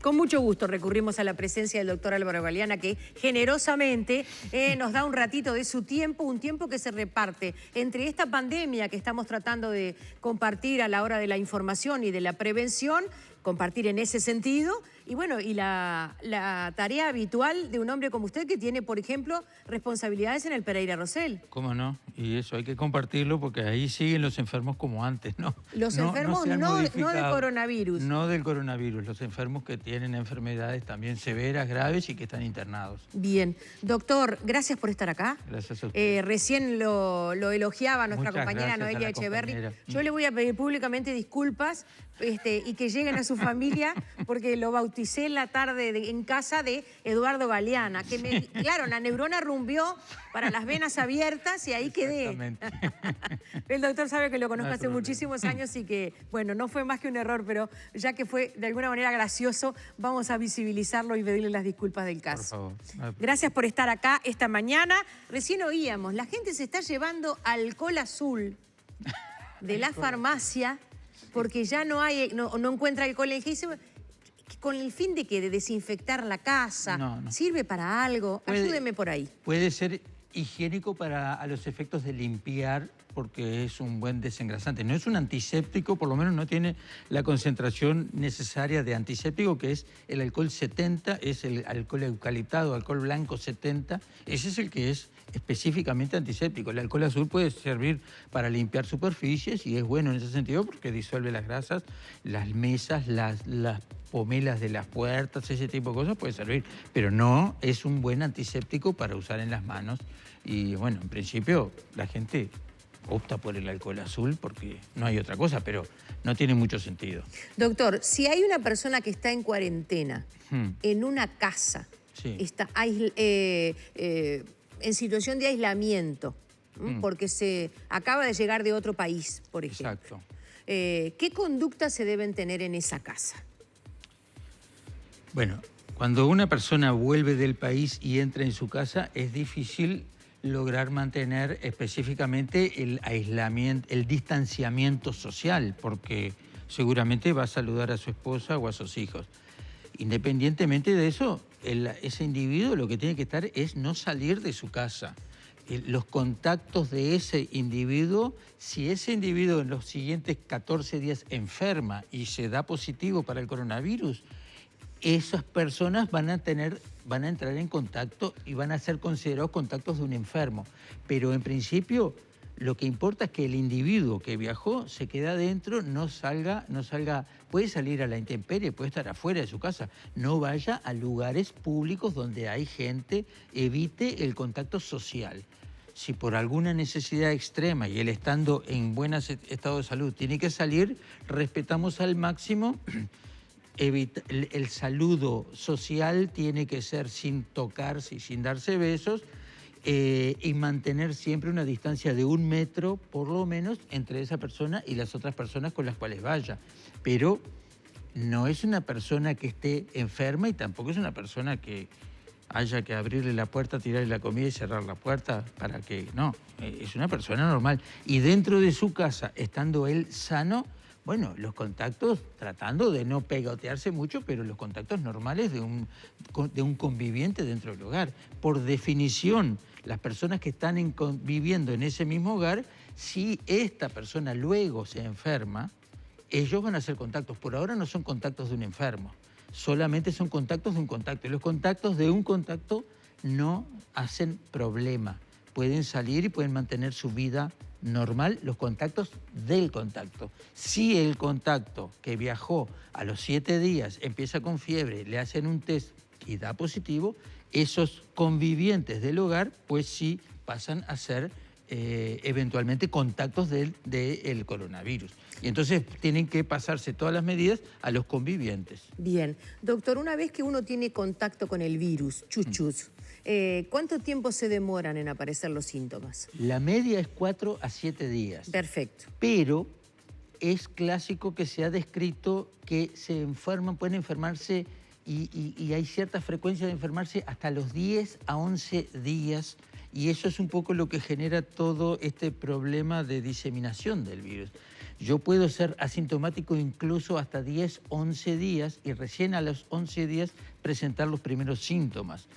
Con mucho gusto recurrimos a la presencia del doctor Álvaro Galeana, que generosamente nos da un ratito de su tiempo, un tiempo que se reparte entre esta pandemia que estamos tratando de compartir a la hora de la información y de la prevención, compartir en ese sentido, y bueno, y la tarea habitual de un hombre como usted que tiene, por ejemplo, responsabilidades en el Pereira Rosell. ¿Cómo no? Y eso hay que compartirlo porque ahí siguen los enfermos como antes, ¿no? Los enfermos no de coronavirus. No del coronavirus, los enfermos que tienen enfermedades también severas, graves y que están internados. Bien. Doctor, gracias por estar acá. Gracias a usted. Recién lo elogiaba nuestra Muchas compañera gracias Noelia a la Echeverri. compañera. Yo le voy a pedir públicamente disculpas y que lleguen a su familia porque lo bauticé en la tarde en casa de Eduardo Galeana. Claro, la neurona rumbió para las venas abiertas y ahí quedé. Exactamente. El doctor sabe que lo conozco hace muchísimos años y que, bueno, no fue más que un error, pero ya que fue de alguna manera gracioso, vamos a visibilizarlo y pedirle las disculpas del caso. Por favor. Gracias por estar acá esta mañana. Recién oíamos, la gente se está llevando alcohol azul de la farmacia porque ya no encuentra alcohol en gel. ¿Con el fin de qué? ¿De desinfectar la casa? No. ¿Sirve para algo? Ayúdeme por ahí. Puede ser higiénico a los efectos de limpiar, porque es un buen desengrasante. No es un antiséptico, por lo menos no tiene la concentración necesaria de antiséptico, que es el alcohol 70, es el alcohol eucaliptado, alcohol blanco 70. Ese es el que es específicamente antiséptico. El alcohol azul puede servir para limpiar superficies y es bueno en ese sentido porque disuelve las grasas, las mesas, las pomelas de las puertas, ese tipo de cosas puede servir, pero no es un buen antiséptico para usar en las manos. Y bueno, en principio la gente opta por el alcohol azul porque no hay otra cosa, pero no tiene mucho sentido. Doctor, si hay una persona que está en cuarentena, en una casa, sí, está en situación de aislamiento, porque se acaba de llegar de otro país, por ejemplo. Exacto. ¿Qué conductas se deben tener en esa casa? Bueno, cuando una persona vuelve del país y entra en su casa, es difícil lograr mantener específicamente el aislamiento, el distanciamiento social, porque seguramente va a saludar a su esposa o a sus hijos. Independientemente de eso, ese individuo lo que tiene que estar es no salir de su casa. Los contactos de ese individuo, si ese individuo en los siguientes 14 días enferma y se da positivo para el coronavirus, esas personas van a entrar en contacto y van a ser considerados contactos de un enfermo. Pero en principio lo que importa es que el individuo que viajó se quede adentro, no salga, puede salir a la intemperie, puede estar afuera de su casa, no vaya a lugares públicos donde hay gente, evite el contacto social. Si por alguna necesidad extrema y él estando en buen estado de salud tiene que salir, respetamos al máximo. El saludo social tiene que ser sin tocarse y sin darse besos y mantener siempre una distancia de 1 metro, por lo menos, entre esa persona y las otras personas con las cuales vaya. Pero no es una persona que esté enferma y tampoco es una persona que haya que abrirle la puerta, tirarle la comida y cerrar la puerta para que... No, es una persona normal. Y dentro de su casa, estando él sano, bueno, los contactos, tratando de no pegotearse mucho, pero los contactos normales de un conviviente dentro del hogar. Por definición, las personas que están viviendo en ese mismo hogar, si esta persona luego se enferma, ellos van a hacer contactos. Por ahora no son contactos de un enfermo, solamente son contactos de un contacto. Y los contactos de un contacto no hacen problema. Pueden salir y pueden mantener su vida normal, los contactos del contacto. Si el contacto que viajó a los 7 días empieza con fiebre, le hacen un test y da positivo, esos convivientes del hogar pues sí pasan a ser eventualmente contactos del coronavirus. Y entonces tienen que pasarse todas las medidas a los convivientes. Bien. Doctor, una vez que uno tiene contacto con el virus, chuchus, ¿cuánto tiempo se demoran en aparecer los síntomas? La media es 4 a 7 días. Perfecto. Pero es clásico que se ha descrito que se enferman, pueden enfermarse y hay cierta frecuencia de enfermarse hasta los 10 a 11 días. Y eso es un poco lo que genera todo este problema de diseminación del virus. Yo puedo ser asintomático incluso hasta 10, 11 días y recién a los 11 días presentar los primeros síntomas.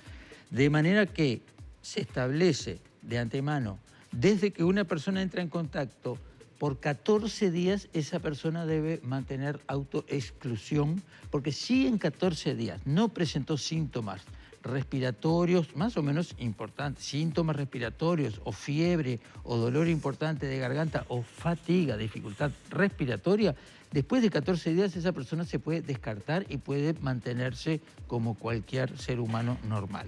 De manera que se establece de antemano, desde que una persona entra en contacto, por 14 días esa persona debe mantener autoexclusión, porque si en 14 días no presentó síntomas respiratorios más o menos importantes, síntomas respiratorios o fiebre o dolor importante de garganta o fatiga, dificultad respiratoria, después de 14 días esa persona se puede descartar y puede mantenerse como cualquier ser humano normal.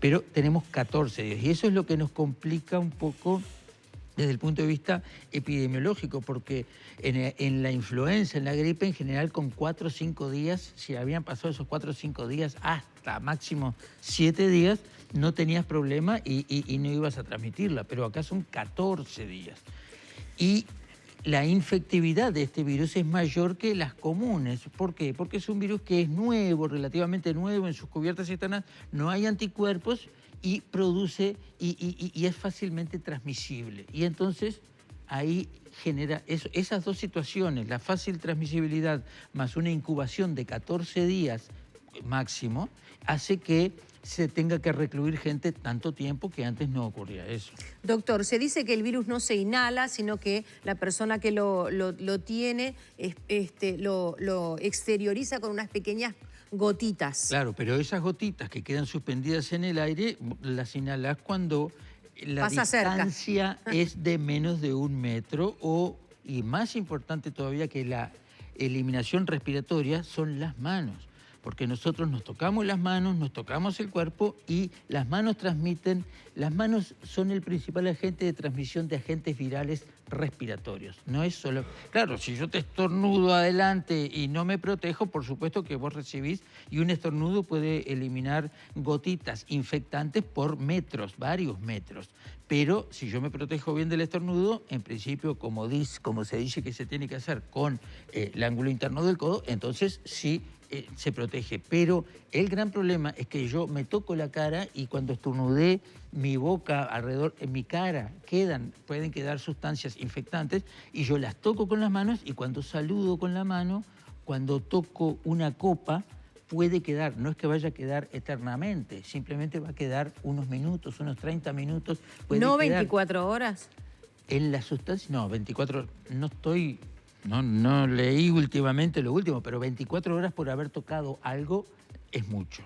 Pero tenemos 14 días y eso es lo que nos complica un poco desde el punto de vista epidemiológico, porque en la influenza, en la gripe en general, con 4 o 5 días, si habían pasado esos 4 o 5 días hasta máximo 7 días, no tenías problema y no ibas a transmitirla, pero acá son 14 días. Y la infectividad de este virus es mayor que las comunes. ¿Por qué? Porque es un virus que es nuevo, relativamente nuevo, en sus cubiertas externas no hay anticuerpos, y produce y es fácilmente transmisible. Y entonces ahí genera esas dos situaciones, la fácil transmisibilidad más una incubación de 14 días máximo, hace que se tenga que recluir gente tanto tiempo que antes no ocurría eso. Doctor, se dice que el virus no se inhala, sino que la persona que lo tiene lo exterioriza con unas pequeñas gotitas. Claro, pero esas gotitas que quedan suspendidas en el aire, las inhalás cuando la pasa distancia cerca. es de menos de 1 metro y más importante todavía que la eliminación respiratoria son las manos. Porque nosotros nos tocamos las manos, nos tocamos el cuerpo y las manos transmiten, las manos son el principal agente de transmisión de agentes virales respiratorios. No es solo, claro, si yo te estornudo adelante y no me protejo, por supuesto que vos recibís y un estornudo puede eliminar gotitas infectantes por metros, varios metros. Pero si yo me protejo bien del estornudo, en principio, como se dice que se tiene que hacer con el ángulo interno del codo, entonces sí, se protege, pero el gran problema es que yo me toco la cara y cuando estornudé mi boca alrededor, en mi cara, pueden quedar sustancias infectantes y yo las toco con las manos y cuando saludo con la mano, cuando toco una copa, puede quedar, no es que vaya a quedar eternamente, simplemente va a quedar unos minutos, unos 30 minutos. ¿No 24 horas? En la sustancia, no, 24, no estoy... No leí últimamente lo último, pero 24 horas por haber tocado algo es mucho.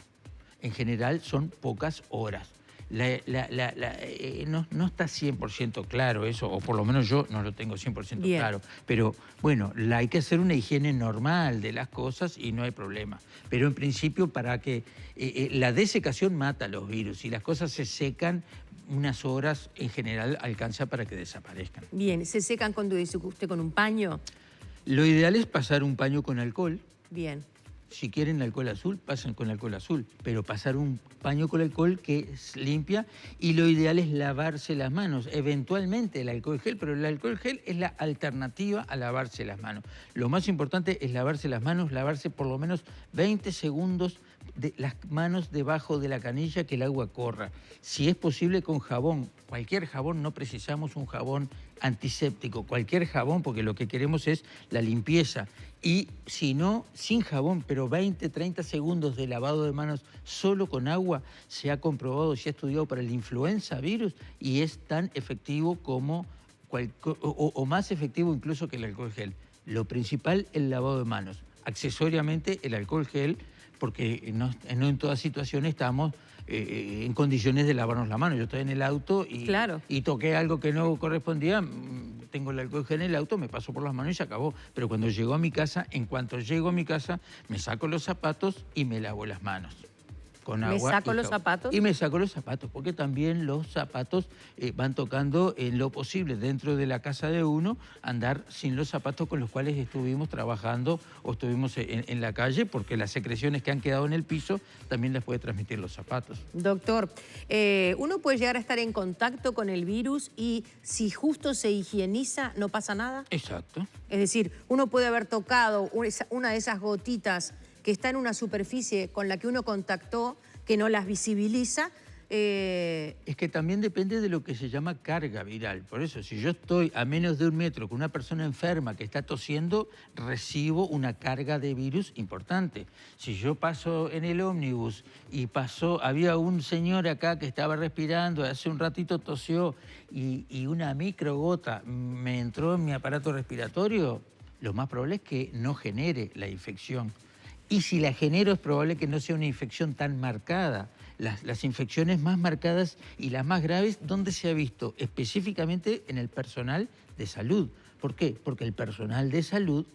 En general son pocas horas. No está 100% claro eso, o por lo menos yo no lo tengo 100% claro. Pero bueno, hay que hacer una higiene normal de las cosas y no hay problema. Pero en principio para que la desecación mata los virus y las cosas se secan, unas horas en general alcanza para que desaparezcan. Bien, ¿se secan cuando dice usted con un paño? Lo ideal es pasar un paño con alcohol. Bien. Si quieren alcohol azul, pasen con alcohol azul, pero pasar un paño con alcohol que limpia y lo ideal es lavarse las manos, eventualmente el alcohol gel, pero el alcohol gel es la alternativa a lavarse las manos. Lo más importante es lavarse las manos, lavarse por lo menos 20 segundos de las manos debajo de la canilla, que el agua corra. Si es posible con jabón, cualquier jabón, no precisamos un jabón antiséptico, cualquier jabón, porque lo que queremos es la limpieza. Y si no, sin jabón, pero 20, 30 segundos de lavado de manos solo con agua, se ha comprobado, se ha estudiado para el influenza virus y es tan efectivo como, o más efectivo incluso que el alcohol gel. Lo principal, el lavado de manos. Accesoriamente, el alcohol gel, porque no en todas situaciones estamos en condiciones de lavarnos la mano. Yo estoy en el auto y toqué algo que no correspondía, tengo el alcohol gel en el auto, me paso por las manos y se acabó. Pero cuando llego a mi casa, en cuanto llego a mi casa, me saco los zapatos y me lavo las manos. Con agua. ¿Me saco los zapatos? Y me saco los zapatos, porque también los zapatos van tocando en lo posible dentro de la casa de uno, andar sin los zapatos con los cuales estuvimos trabajando o estuvimos en la calle, porque las secreciones que han quedado en el piso también las puede transmitir los zapatos. Doctor, uno puede llegar a estar en contacto con el virus y si justo se higieniza, ¿no pasa nada? Exacto. Es decir, uno puede haber tocado una de esas gotitas que está en una superficie con la que uno contactó, que no las visibiliza, Es que también depende de lo que se llama carga viral. Por eso, si yo estoy a menos de 1 metro con una persona enferma que está tosiendo, recibo una carga de virus importante. Si yo paso en el ómnibus y había un señor acá que estaba respirando, hace un ratito tosió y una microgota me entró en mi aparato respiratorio, lo más probable es que no genere la infección. Y si la genero es probable que no sea una infección tan marcada. Las infecciones más marcadas y las más graves, ¿dónde se ha visto? Específicamente en el personal de salud. ¿Por qué? Porque el personal de salud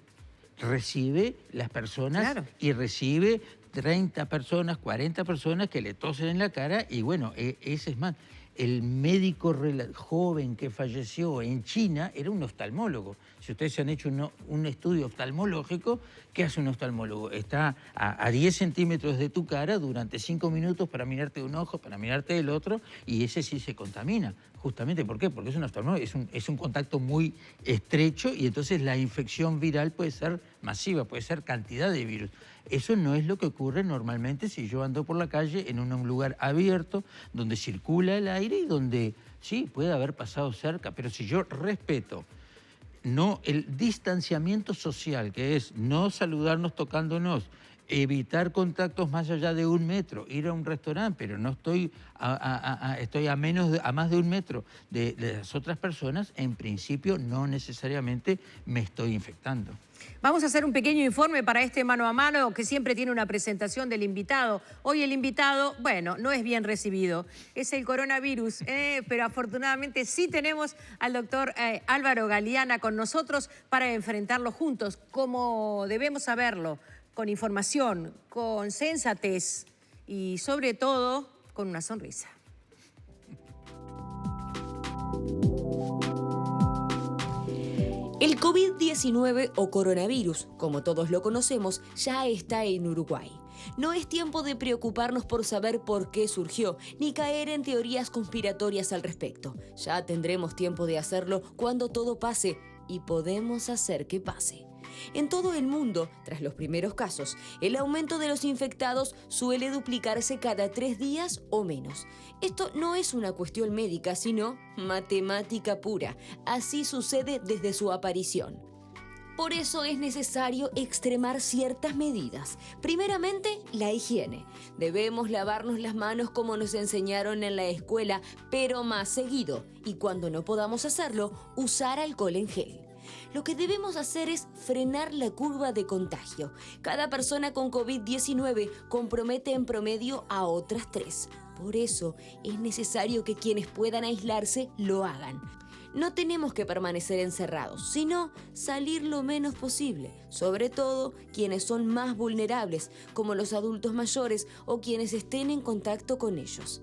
recibe las personas y recibe 30 personas, 40 personas que le tosen en la cara y bueno, ese es más. El médico joven que falleció en China era un oftalmólogo. Si ustedes se han hecho un estudio oftalmológico, ¿qué hace un oftalmólogo? Está a 10 centímetros de tu cara durante 5 minutos para mirarte de un ojo, para mirarte del otro, y ese sí se contamina. Justamente, ¿por qué? Porque es un oftalmólogo, es un contacto muy estrecho y entonces la infección viral puede ser masiva, puede ser cantidad de virus. Eso no es lo que ocurre normalmente si yo ando por la calle en un lugar abierto, donde circula el aire y donde sí, puede haber pasado cerca, pero si yo respeto el distanciamiento social, que es no saludarnos tocándonos, evitar contactos más allá de 1 metro, ir a un restaurante, pero no estoy estoy a más de 1 metro de las otras personas, en principio no necesariamente me estoy infectando. Vamos a hacer un pequeño informe para este mano a mano que siempre tiene una presentación del invitado. Hoy el invitado, bueno, no es bien recibido, es el coronavirus, pero afortunadamente sí tenemos al doctor Álvaro Galeana con nosotros para enfrentarlo juntos, como debemos saberlo, con información, con sensatez y sobre todo con una sonrisa. El COVID-19 o coronavirus, como todos lo conocemos, ya está en Uruguay. No es tiempo de preocuparnos por saber por qué surgió, ni caer en teorías conspiratorias al respecto. Ya tendremos tiempo de hacerlo cuando todo pase, y podemos hacer que pase. En todo el mundo, tras los primeros casos, el aumento de los infectados suele duplicarse cada 3 días o menos. Esto no es una cuestión médica, sino matemática pura. Así sucede desde su aparición. Por eso es necesario extremar ciertas medidas. Primeramente, la higiene. Debemos lavarnos las manos como nos enseñaron en la escuela, pero más seguido. Y cuando no podamos hacerlo, usar alcohol en gel. Lo que debemos hacer es frenar la curva de contagio. Cada persona con COVID-19 compromete en promedio a otras 3. Por eso es necesario que quienes puedan aislarse lo hagan. No tenemos que permanecer encerrados, sino salir lo menos posible, sobre todo quienes son más vulnerables, como los adultos mayores o quienes estén en contacto con ellos.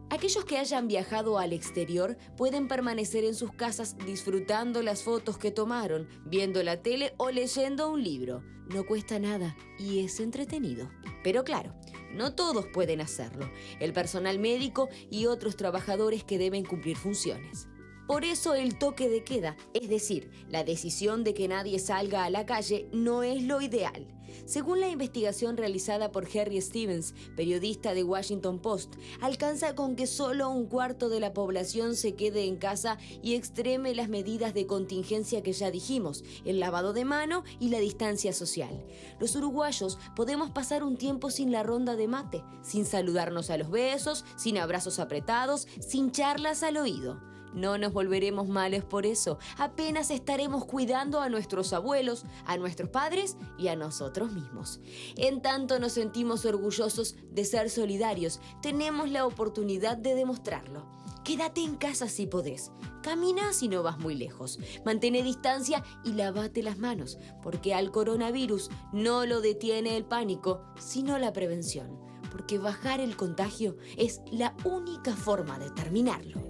Aquellos que hayan viajado al exterior pueden permanecer en sus casas disfrutando las fotos que tomaron, viendo la tele o leyendo un libro. No cuesta nada y es entretenido. Pero claro, no todos pueden hacerlo. El personal médico y otros trabajadores que deben cumplir funciones. Por eso el toque de queda, es decir, la decisión de que nadie salga a la calle, no es lo ideal. Según la investigación realizada por Harry Stevens, periodista de Washington Post, alcanza con que solo 1/4 de la población se quede en casa y extreme las medidas de contingencia que ya dijimos, el lavado de mano y la distancia social. Los uruguayos podemos pasar un tiempo sin la ronda de mate, sin saludarnos a los besos, sin abrazos apretados, sin charlas al oído. No nos volveremos malos por eso, apenas estaremos cuidando a nuestros abuelos, a nuestros padres y a nosotros mismos. En tanto nos sentimos orgullosos de ser solidarios, tenemos la oportunidad de demostrarlo. Quédate en casa si podés, camina si no vas muy lejos, mantén distancia y lavate las manos, porque al coronavirus no lo detiene el pánico, sino la prevención, porque bajar el contagio es la única forma de terminarlo.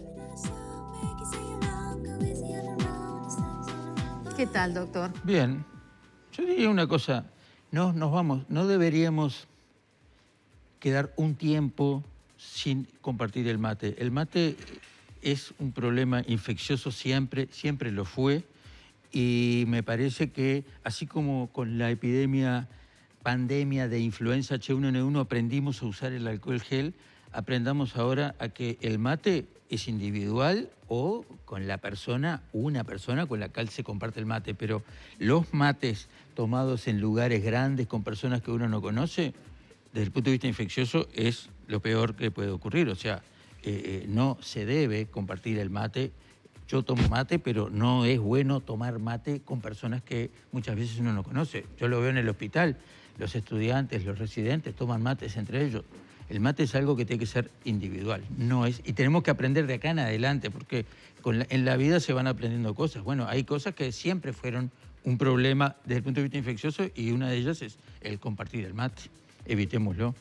¿Qué tal, doctor? Bien. Yo diría una cosa. No deberíamos quedar un tiempo sin compartir el mate. El mate es un problema infeccioso siempre lo fue. Y me parece que, así como con la pandemia de influenza H1N1 aprendimos a usar el alcohol gel, aprendamos ahora a que el mate es individual o con la persona, una persona con la cual se comparte el mate, pero los mates tomados en lugares grandes con personas que uno no conoce, desde el punto de vista infeccioso es lo peor que puede ocurrir. O sea, no se debe compartir el mate. Yo tomo mate, pero no es bueno tomar mate con personas que muchas veces uno no conoce. Yo lo veo en el hospital, los estudiantes, los residentes toman mates entre ellos. El mate es algo que tiene que ser individual, no es, y tenemos que aprender de acá en adelante, porque en la vida se van aprendiendo cosas. Bueno, hay cosas que siempre fueron un problema desde el punto de vista infeccioso y una de ellas es el compartir el mate. Evitémoslo.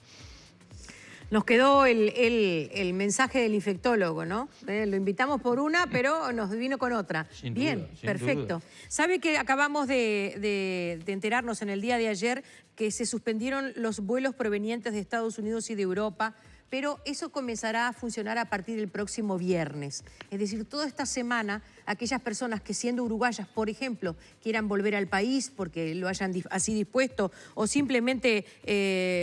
Nos quedó el mensaje del infectólogo, ¿no? Lo invitamos por una, pero nos vino con otra. Sin Bien, duda, sin perfecto. duda. ¿Sabe que acabamos de enterarnos en el día de ayer que se suspendieron los vuelos provenientes de Estados Unidos y de Europa? Pero eso comenzará a funcionar a partir del próximo viernes. Es decir, toda esta semana, aquellas personas que siendo uruguayas, por ejemplo, quieran volver al país porque lo hayan así dispuesto, o simplemente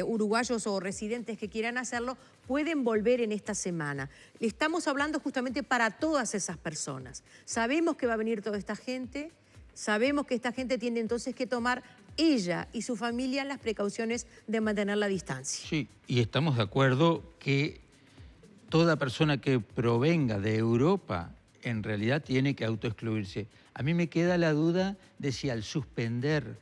uruguayos o residentes que quieran hacerlo, pueden volver en esta semana. Estamos hablando justamente para todas esas personas. Sabemos que va a venir toda esta gente, sabemos que esta gente tiene entonces que tomar ella y su familia las precauciones de mantener la distancia. Sí, y estamos de acuerdo que toda persona que provenga de Europa en realidad tiene que autoexcluirse. A mí me queda la duda de si al suspender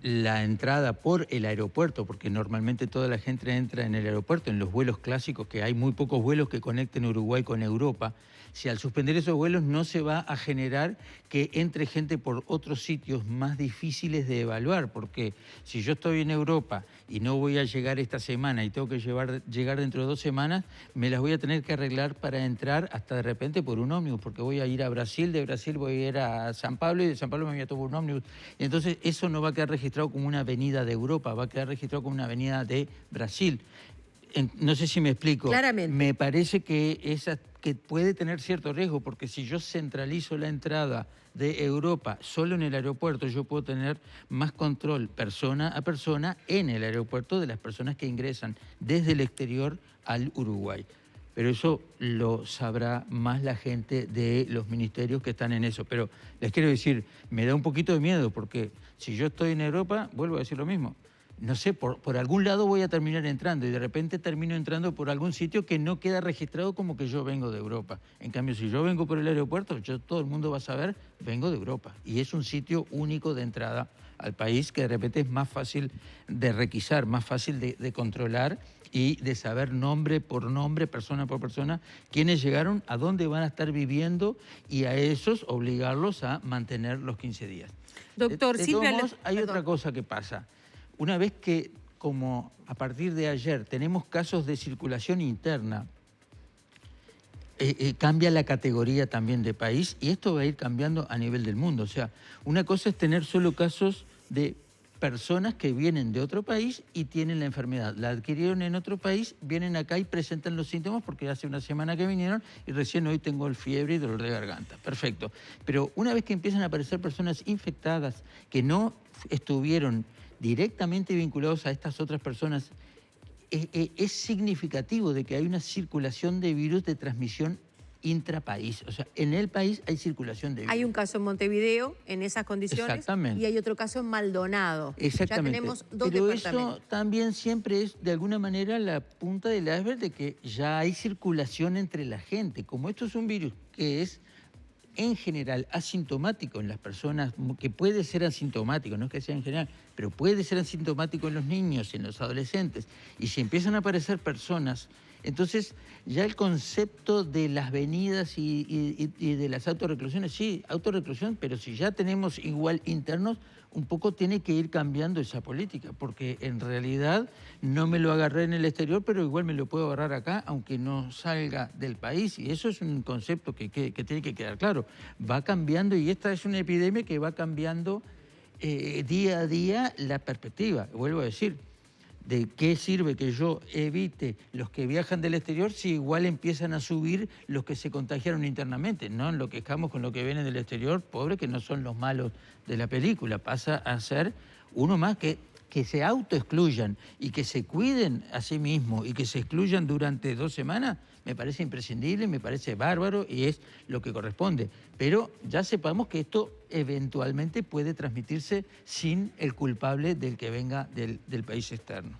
la entrada por el aeropuerto, porque normalmente toda la gente entra en el aeropuerto, en los vuelos clásicos, que hay muy pocos vuelos que conecten Uruguay con Europa, si al suspender esos vuelos no se va a generar que entre gente por otros sitios más difíciles de evaluar, porque si yo estoy en Europa y no voy a llegar esta semana y tengo que llegar dentro de 2 semanas, me las voy a tener que arreglar para entrar hasta de repente por un ómnibus, porque voy a ir a Brasil, de Brasil voy a ir a San Pablo y de San Pablo me voy a tomar un ómnibus. Entonces eso no va a quedar registrado como una avenida de Europa, va a quedar registrado como una avenida de Brasil. No sé si me explico. Claramente. Me parece que puede tener cierto riesgo, porque si yo centralizo la entrada de Europa solo en el aeropuerto, yo puedo tener más control persona a persona en el aeropuerto de las personas que ingresan desde el exterior al Uruguay. Pero eso lo sabrá más la gente de los ministerios que están en eso. Pero les quiero decir, me da un poquito de miedo, porque si yo estoy en Europa, vuelvo a decir lo mismo. No sé, por algún lado voy a terminar entrando y de repente termino entrando por algún sitio que no queda registrado como que yo vengo de Europa. En cambio, si yo vengo por el aeropuerto, todo el mundo va a saber, vengo de Europa. Y es un sitio único de entrada al país que de repente es más fácil de requisar, más fácil de controlar y de saber nombre por nombre, persona por persona, quiénes llegaron, a dónde van a estar viviendo y a esos obligarlos a mantener los 15 días. Doctor, de Silvia, todos modos, hay perdón. otra cosa que pasa. Una vez que, como a partir de ayer, tenemos casos de circulación interna, cambia la categoría también de país y esto va a ir cambiando a nivel del mundo. O sea, una cosa es tener solo casos de personas que vienen de otro país y tienen la enfermedad. La adquirieron en otro país, vienen acá y presentan los síntomas porque hace una semana que vinieron y recién hoy tengo el fiebre y dolor de garganta. Perfecto. Pero una vez que empiezan a aparecer personas infectadas que no estuvieron directamente vinculados a estas otras personas, es significativo de que hay una circulación de virus de transmisión intrapaís. O sea, en el país hay circulación de virus. Hay un caso en Montevideo en esas condiciones. Exactamente. Y hay otro caso en Maldonado. Exactamente. Ya tenemos 2 Pero departamentos. eso también siempre es, de alguna manera, la punta del iceberg de que ya hay circulación entre la gente. Como esto es un virus que es, en general, asintomático en las personas, que puede ser asintomático, no es que sea en general, pero puede ser asintomático en los niños, en los adolescentes. Y si empiezan a aparecer personas, entonces ya el concepto de las venidas y de las autorreclusiones, sí, autorreclusión, pero si ya tenemos igual internos, un poco tiene que ir cambiando esa política, porque en realidad no me lo agarré en el exterior, pero igual me lo puedo agarrar acá, aunque no salga del país. Y eso es un concepto que tiene que quedar claro. Va cambiando y esta es una epidemia que va cambiando día a día la perspectiva. Vuelvo a decir, ¿de qué sirve que yo evite los que viajan del exterior si igual empiezan a subir los que se contagiaron internamente? No enloquezcamos con lo que viene del exterior, pobre, que no son los malos de la película. Pasa a ser uno más que que se autoexcluyan y que se cuiden a sí mismos y que se excluyan durante 2 semanas, me parece imprescindible, me parece bárbaro y es lo que corresponde. Pero ya sepamos que esto eventualmente puede transmitirse sin el culpable del que venga del país externo.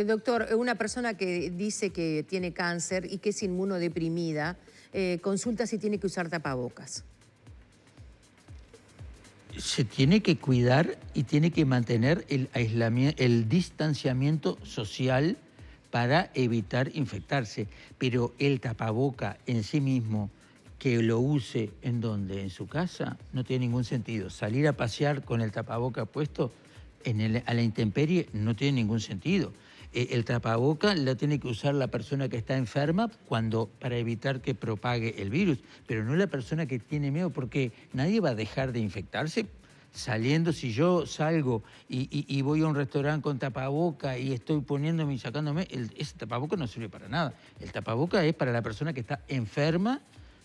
Doctor, una persona que dice que tiene cáncer y que es inmunodeprimida, consulta si tiene que usar tapabocas. Se tiene que cuidar y tiene que mantener el aislamiento, el distanciamiento social para evitar infectarse. Pero el tapaboca en sí mismo, que lo use ¿en dónde? En su casa, no tiene ningún sentido. Salir a pasear con el tapaboca puesto a la intemperie no tiene ningún sentido. El tapaboca lo tiene que usar la persona que está enferma para evitar que propague el virus, pero no la persona que tiene miedo, porque nadie va a dejar de infectarse saliendo. Si yo salgo y voy a un restaurante con tapaboca y estoy poniéndome y sacándome, ese tapaboca no sirve para nada. El tapaboca es para la persona que está enferma,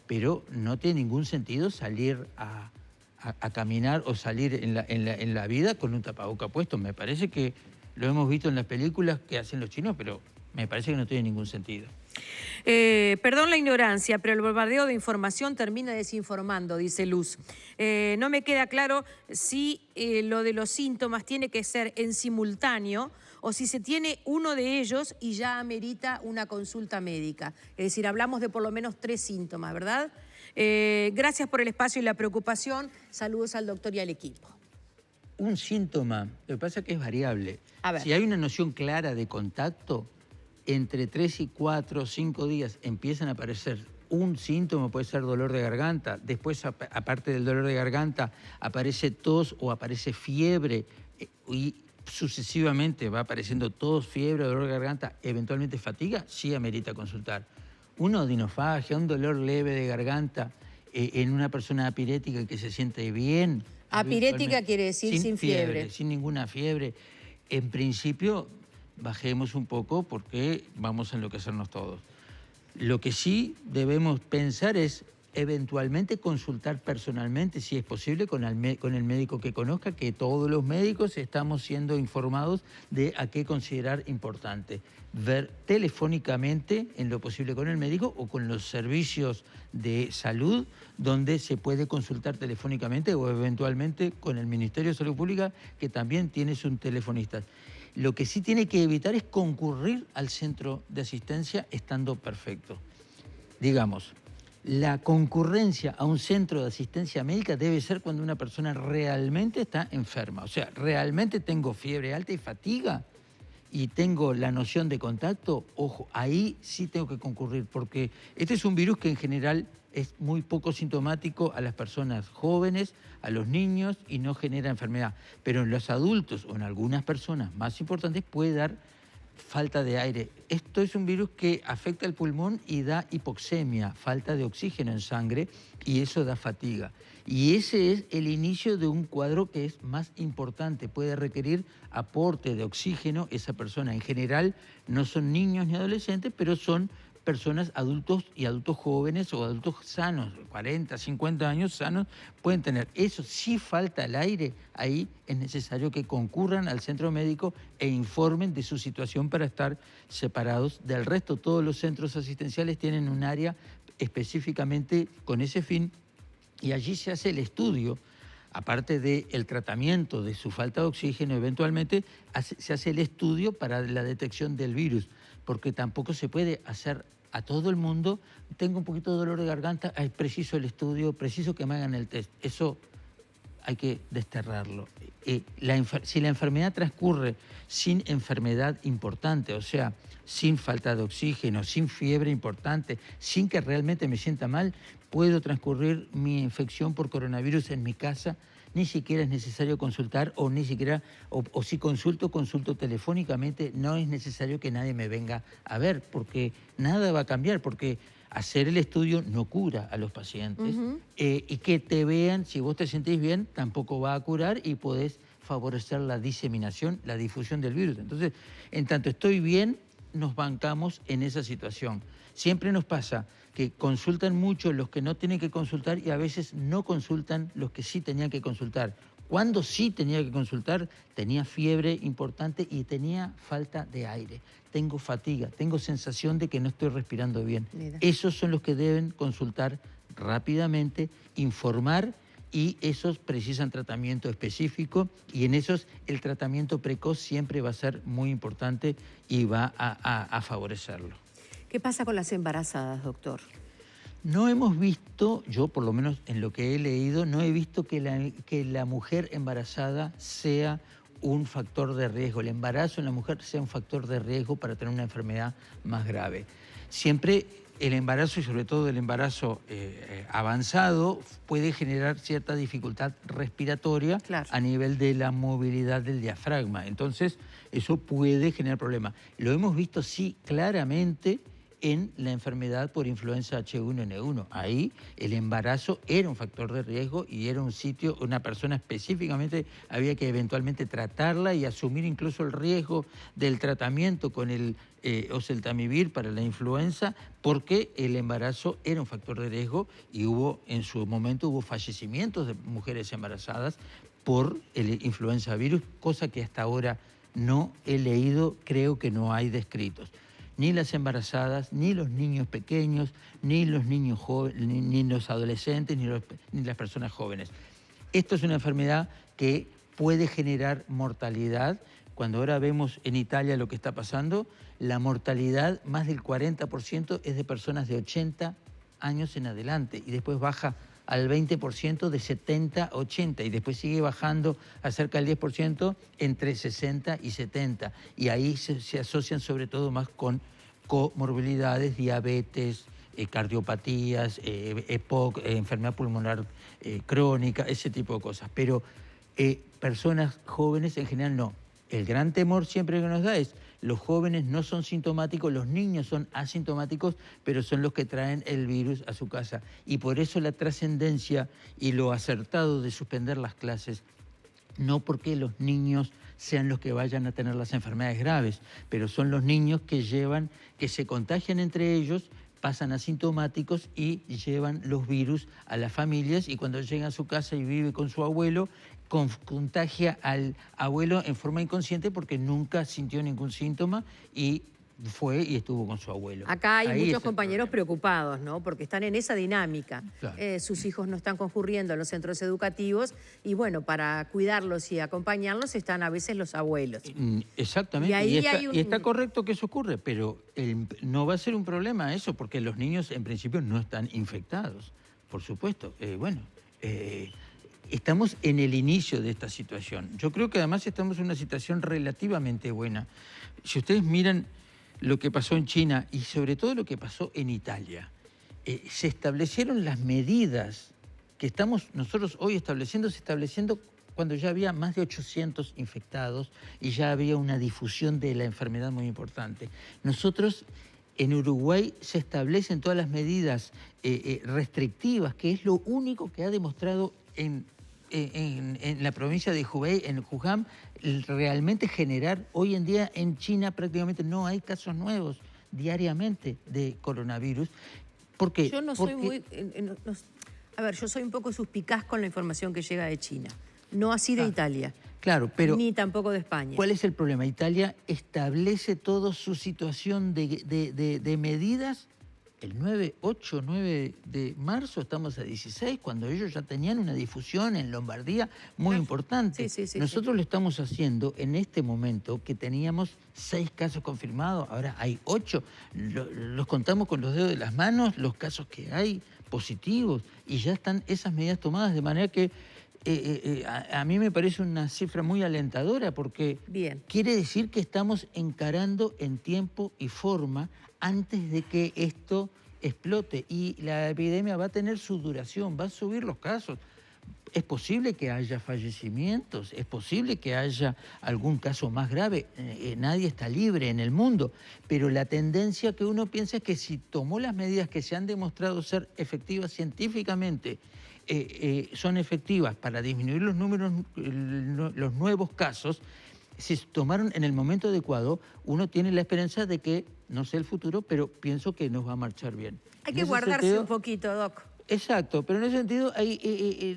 pero no tiene ningún sentido salir a caminar o salir en la vida con un tapaboca puesto. Me parece que lo hemos visto en las películas que hacen los chinos, pero me parece que no tiene ningún sentido. Perdón la ignorancia, pero el bombardeo de información termina desinformando, dice Luz. No me queda claro si lo de los síntomas tiene que ser en simultáneo o si se tiene uno de ellos y ya amerita una consulta médica. Es decir, hablamos de por lo menos 3 síntomas, ¿verdad? Gracias por el espacio y la preocupación. Saludos al doctor y al equipo. Un síntoma, lo que pasa es que es variable. Si hay una noción clara de contacto, entre 3 y 4 o 5 días empiezan a aparecer un síntoma, puede ser dolor de garganta, después aparte del dolor de garganta aparece tos o aparece fiebre y sucesivamente va apareciendo tos, fiebre, dolor de garganta, eventualmente fatiga, sí amerita consultar. Una odinofagia, un dolor leve de garganta en una persona apirética que se siente bien. Apirética quiere decir sin fiebre. Sin ninguna fiebre. En principio, bajemos un poco porque vamos a enloquecernos todos. Lo que sí debemos pensar es eventualmente consultar personalmente, si es posible, con el médico que conozca, que todos los médicos estamos siendo informados de a qué considerar importante. Ver telefónicamente, en lo posible con el médico o con los servicios de salud, donde se puede consultar telefónicamente o eventualmente con el Ministerio de Salud Pública, que también tiene un telefonista. Lo que sí tiene que evitar es concurrir al centro de asistencia estando perfecto. Digamos, la concurrencia a un centro de asistencia médica debe ser cuando una persona realmente está enferma. O sea, realmente tengo fiebre alta y fatiga y tengo la noción de contacto, ojo, ahí sí tengo que concurrir, porque este es un virus que en general es muy poco sintomático a las personas jóvenes, a los niños y no genera enfermedad. Pero en los adultos o en algunas personas más importantes puede dar falta de aire. Esto es un virus que afecta el pulmón y da hipoxemia, falta de oxígeno en sangre, y eso da fatiga. Y ese es el inicio de un cuadro que es más importante. Puede requerir aporte de oxígeno esa persona. En general no son niños ni adolescentes, pero son personas adultos y adultos jóvenes o adultos sanos, 40, 50 años sanos, pueden tener. Eso, si falta el aire, ahí es necesario que concurran al centro médico e informen de su situación para estar separados del resto. Todos los centros asistenciales tienen un área específicamente con ese fin y allí se hace el estudio. Aparte del tratamiento de su falta de oxígeno, eventualmente se hace el estudio para la detección del virus, porque tampoco se puede hacer a todo el mundo, tengo un poquito de dolor de garganta, es preciso el estudio, preciso que me hagan el test. Eso hay que desterrarlo. Si la enfermedad transcurre sin enfermedad importante, o sea, sin falta de oxígeno, sin fiebre importante, sin que realmente me sienta mal, puedo transcurrir mi infección por coronavirus en mi casa. Ni siquiera es necesario consultar o ni siquiera, o si consulto telefónicamente, no es necesario que nadie me venga a ver, porque nada va a cambiar, porque hacer el estudio no cura a los pacientes. Y que te vean, si vos te sentís bien, tampoco va a curar y podés favorecer la diseminación, la difusión del virus. Entonces, en tanto estoy bien, nos bancamos en esa situación. Siempre nos pasa que consultan mucho los que no tienen que consultar y a veces no consultan los que sí tenían que consultar. Cuando sí tenía que consultar, tenía fiebre importante y tenía falta de aire. Tengo fatiga, tengo sensación de que no estoy respirando bien. Mira. Esos son los que deben consultar rápidamente, informar, y esos precisan tratamiento específico, y en esos el tratamiento precoz siempre va a ser muy importante y va a favorecerlo. ¿Qué pasa con las embarazadas, doctor? No hemos visto, yo por lo menos en lo que he leído, no he visto que la mujer embarazada sea un factor de riesgo, el embarazo en la mujer sea un factor de riesgo para tener una enfermedad más grave. Siempre el embarazo, y sobre todo el embarazo avanzado, puede generar cierta dificultad respiratoria, claro, a nivel de la movilidad del diafragma. Entonces, eso puede generar problemas. Lo hemos visto, sí, claramente en la enfermedad por influenza H1N1. Ahí el embarazo era un factor de riesgo y era un sitio, una persona específicamente había que eventualmente tratarla y asumir incluso el riesgo del tratamiento con el oseltamivir para la influenza, porque el embarazo era un factor de riesgo y en su momento hubo fallecimientos de mujeres embarazadas por el influenza virus, cosa que hasta ahora no he leído, creo que no hay descritos. Ni las embarazadas, ni los niños pequeños, ni los niños jóvenes, ni los adolescentes, ni las personas jóvenes. Esto es una enfermedad que puede generar mortalidad. Cuando ahora vemos en Italia lo que está pasando, la mortalidad, más del 40% es de personas de 80 años en adelante, y después baja al 20% de 70 a 80, y después sigue bajando a cerca del 10% entre 60 y 70. Y ahí se asocian sobre todo más con comorbilidades, diabetes, cardiopatías, EPOC, enfermedad pulmonar crónica, ese tipo de cosas. Pero personas jóvenes en general no. El gran temor siempre que nos da es: los jóvenes no son sintomáticos, los niños son asintomáticos, pero son los que traen el virus a su casa. Y por eso la trascendencia y lo acertado de suspender las clases, no porque los niños sean los que vayan a tener las enfermedades graves, pero son los niños que se contagian entre ellos, pasan asintomáticos y llevan los virus a las familias, y cuando llegan a su casa y vive con su abuelo, contagia al abuelo en forma inconsciente porque nunca sintió ningún síntoma y fue y estuvo con su abuelo. Acá hay Ahí muchos compañeros preocupados, ¿no? Porque están en esa dinámica. Claro. Sus hijos no están concurriendo a los centros educativos y, bueno, para cuidarlos y acompañarlos están a veces los abuelos. Exactamente. Y ahí y está correcto que eso ocurre, pero no va a ser un problema eso, porque los niños en principio no están infectados, por supuesto. Estamos en el inicio de esta situación. Yo creo que además estamos en una situación relativamente buena. Si ustedes miran lo que pasó en China y sobre todo lo que pasó en Italia, se establecieron las medidas que estamos nosotros hoy estableciendo cuando ya había más de 800 infectados y ya había una difusión de la enfermedad muy importante. Nosotros en Uruguay se establecen todas las medidas restrictivas, que es lo único que ha demostrado en la provincia de Hubei, en Wuhan, realmente generar. Hoy en día en China prácticamente no hay casos nuevos diariamente de coronavirus. ¿Por qué? Yo no soy muy... a ver, yo soy un poco suspicaz con la información que llega de China. No así de Italia. Claro, pero... Ni tampoco de España. ¿Cuál es el problema? Italia establece toda su situación de medidas el 9 de marzo, estamos a 16, cuando ellos ya tenían una difusión en Lombardía muy importante. Sí, Nosotros lo estamos haciendo en este momento, que teníamos 6 casos confirmados, ahora hay 8. Los contamos con los dedos de las manos, los casos que hay positivos, y ya están esas medidas tomadas, de manera que a mí me parece una cifra muy alentadora, porque quiere decir que estamos encarando en tiempo y forma antes de que esto explote, y la epidemia va a tener su duración, va a subir los casos. Es posible que haya fallecimientos, es posible que haya algún caso más grave, nadie está libre en el mundo, pero la tendencia que uno piensa es que si tomó las medidas que se han demostrado ser efectivas científicamente, son efectivas para disminuir los números, los nuevos casos, si se tomaron en el momento adecuado, uno tiene la esperanza de que, no sé el futuro, pero pienso que nos va a marchar bien. Hay que guardarse un poquito, Doc. Exacto, pero en ese sentido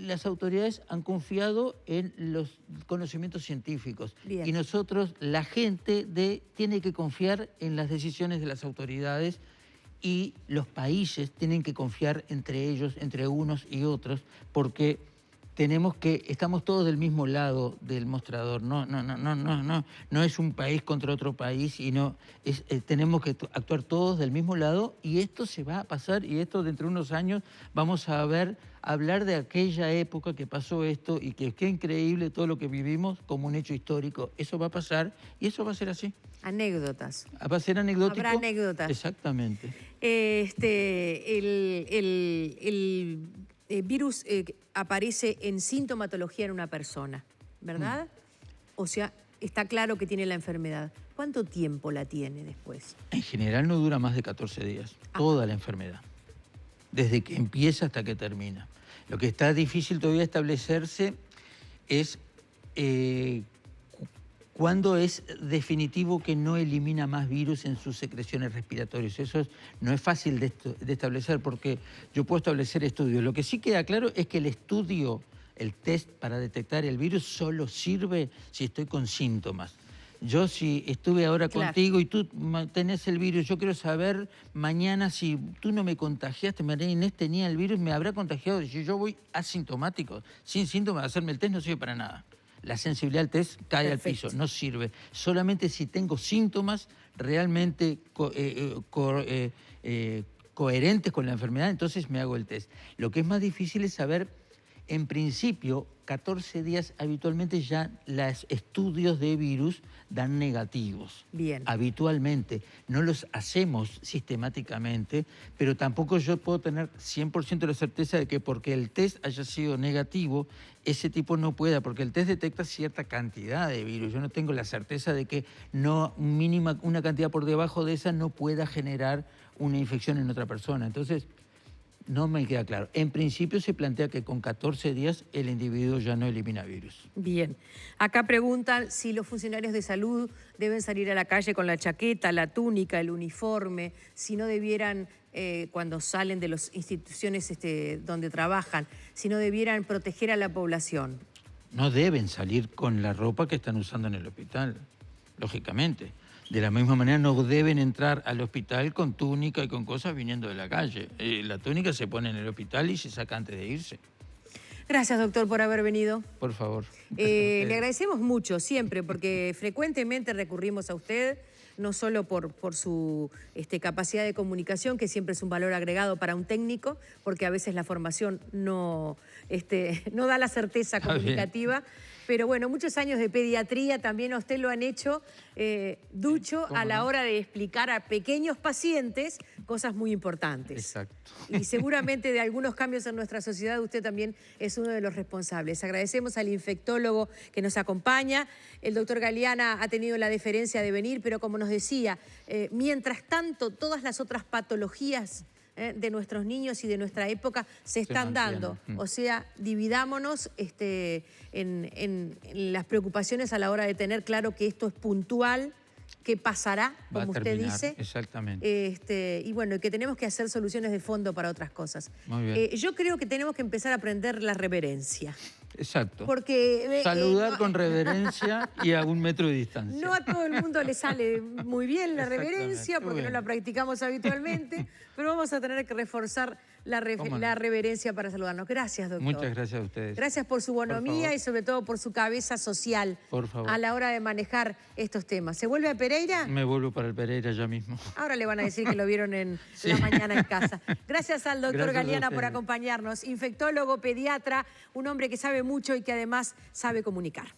las autoridades han confiado en los conocimientos científicos. Bien. Y nosotros, la gente, tiene que confiar en las decisiones de las autoridades y los países tienen que confiar entre ellos, entre unos y otros, porque estamos todos del mismo lado del mostrador. No es un país contra otro país y tenemos que actuar todos del mismo lado y esto se va a pasar y esto dentro de unos años vamos a hablar de aquella época que pasó esto y que qué increíble todo lo que vivimos como un hecho histórico. Eso va a pasar y eso va a ser así. Anécdotas. Va a ser anecdótico. Habrá anécdotas. Exactamente. El virus aparece en sintomatología en una persona, ¿verdad? O sea, está claro que tiene la enfermedad. ¿Cuánto tiempo la tiene después? En general no dura más de 14 días, toda la enfermedad, desde que empieza hasta que termina. Lo que está difícil todavía establecerse es cuándo es definitivo que no elimina más virus en sus secreciones respiratorias. Eso no es fácil de establecer porque yo puedo establecer estudios. Lo que sí queda claro es que el estudio, el test para detectar el virus solo sirve si estoy con síntomas. Yo si estuve ahora contigo y tú tenés el virus, yo quiero saber mañana si tú no me contagiaste, María Inés tenía el virus, me habrá contagiado. Si yo voy asintomático, sin síntomas, hacerme el test no sirve para nada. La sensibilidad al test cae al piso, no sirve. Solamente si tengo síntomas realmente coherentes con la enfermedad, entonces me hago el test. Lo que es más difícil es saber, en principio, 14 días habitualmente ya los estudios de virus dan negativos. Bien. Habitualmente. No los hacemos sistemáticamente, pero tampoco yo puedo tener 100% la certeza de que porque el test haya sido negativo, ese tipo no pueda, porque el test detecta cierta cantidad de virus. Yo no tengo la certeza de que una cantidad por debajo de esa no pueda generar una infección en otra persona. Entonces, no me queda claro. En principio se plantea que con 14 días el individuo ya no elimina virus. Bien. Acá preguntan si los funcionarios de salud deben salir a la calle con la chaqueta, la túnica, el uniforme, si no debieran, cuando salen de las instituciones donde trabajan, si no debieran proteger a la población. No deben salir con la ropa que están usando en el hospital, lógicamente. De la misma manera no deben entrar al hospital con túnica y con cosas viniendo de la calle. La túnica se pone en el hospital y se saca antes de irse. Gracias, doctor, por haber venido. Por favor. Le agradecemos mucho, siempre, porque frecuentemente recurrimos a usted, no solo por su capacidad de comunicación, que siempre es un valor agregado para un técnico, porque a veces la formación no da la certeza comunicativa. Pero bueno, muchos años de pediatría también a usted lo han hecho ducho a la hora de explicar a pequeños pacientes cosas muy importantes. Exacto. Y seguramente de algunos cambios en nuestra sociedad usted también es uno de los responsables. Agradecemos al infectólogo que nos acompaña. El doctor Galeana ha tenido la deferencia de venir, pero como nos decía, mientras tanto todas las otras patologías de nuestros niños y de nuestra época se están dando. O sea, dividámonos en las preocupaciones a la hora de tener claro que esto es puntual, que pasará, como usted dice. Exactamente. Y bueno, que tenemos que hacer soluciones de fondo para otras cosas. Muy bien. Yo creo que tenemos que empezar a aprender la reverencia. Exacto. Porque saludar con reverencia y a 1 metro de distancia. No a todo el mundo le sale muy bien la reverencia porque no la practicamos habitualmente, pero vamos a tener que reforzar la reverencia para saludarnos. Gracias, doctor. Muchas gracias a ustedes. Gracias por su bonomía y sobre todo por su cabeza social a la hora de manejar estos temas. ¿Se vuelve a Pereira? Me vuelvo para el Pereira ya mismo. Ahora le van a decir que lo vieron en la mañana en casa. Gracias al doctor Galeana por acompañarnos. Infectólogo, pediatra, un hombre que sabe mucho y que además sabe comunicar.